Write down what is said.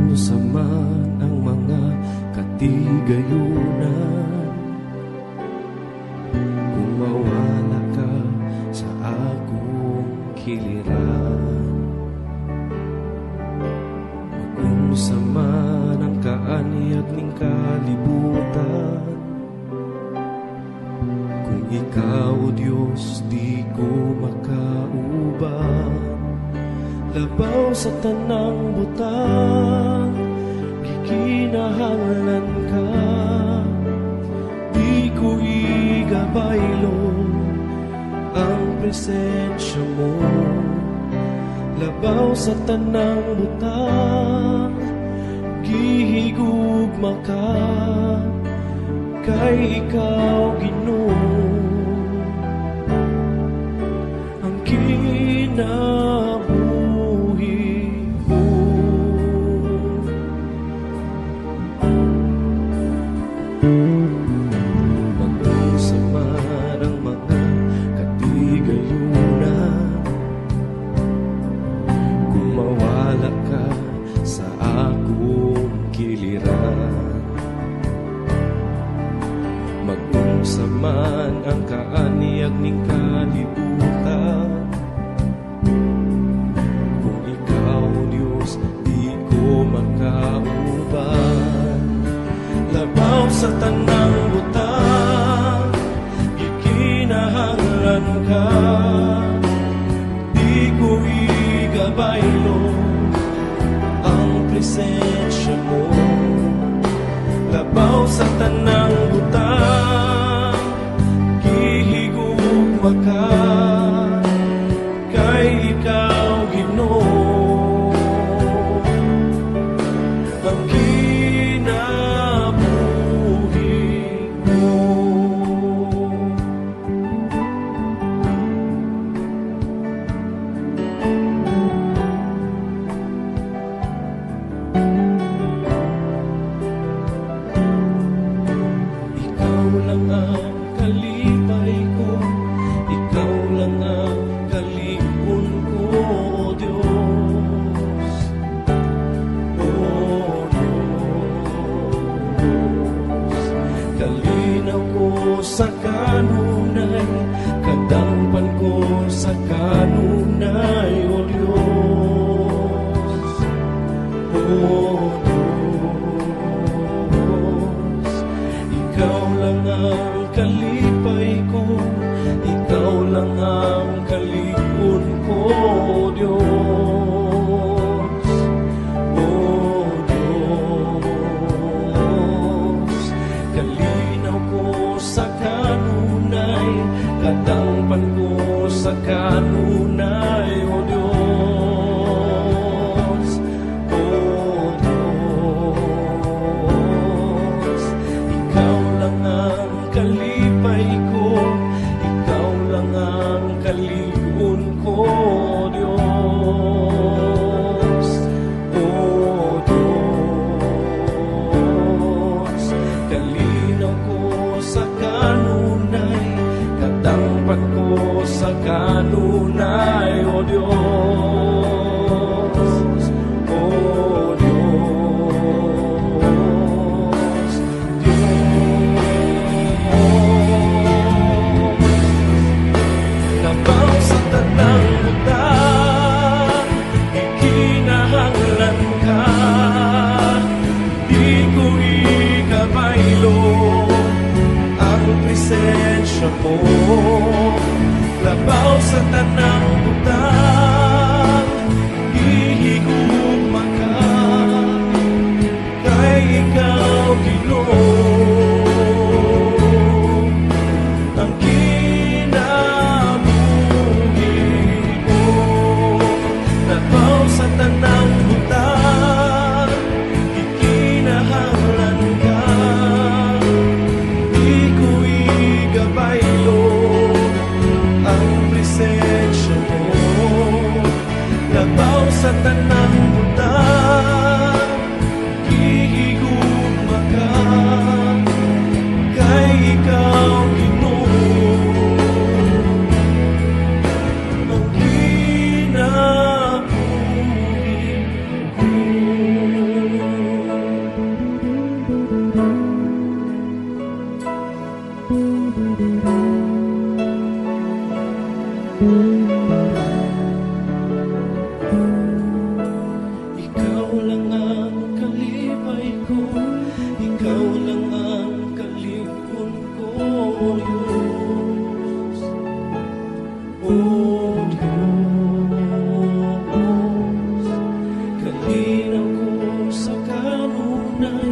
Magkunsa man ang mga katigayunan, kung mawala ka sa akong kiliran. Magkunsa man ang kaanyag ning kalibutan, kung ikaw, Diyos, di ko makauban. Labaw sa tanang butang, gikinahanglan ka. Di ko igabaylo ang presensya mo. Labaw sa tanang butang, gihigugma ka. Kay ikaw, Ginoo, ang kinabuhi ko. Magkunsa man ang mga katigayunan, kung mawala ka sa akong kiliran. Magkunsa man ang kaanyag ning kalibutan, kung ikaw, Diyos, di ko makauban. Labaw sa tanang butang, gikinahanglan ka. Di ko igabaylo ang presensya mo. Labaw sa tanang butang, gihigugma ka. Kay ikaw, Ginoo, ang kinabuhi ko. Ikaw lang ang kalipay ko, ikaw lang ang kalipon ko, O Diyos. O Diyos, kalinaw ko sa kanunay, kadangpan ko sa kanunay, O Diyos. O Diyos, ikaw lang ang kalipay ko, ikaw lang ang kalipon ko, O Diyos. O Diyos, kalinaw ko sa kanunay, kadangpan ko sa kanunay, O Diyos. O Diyos, tunay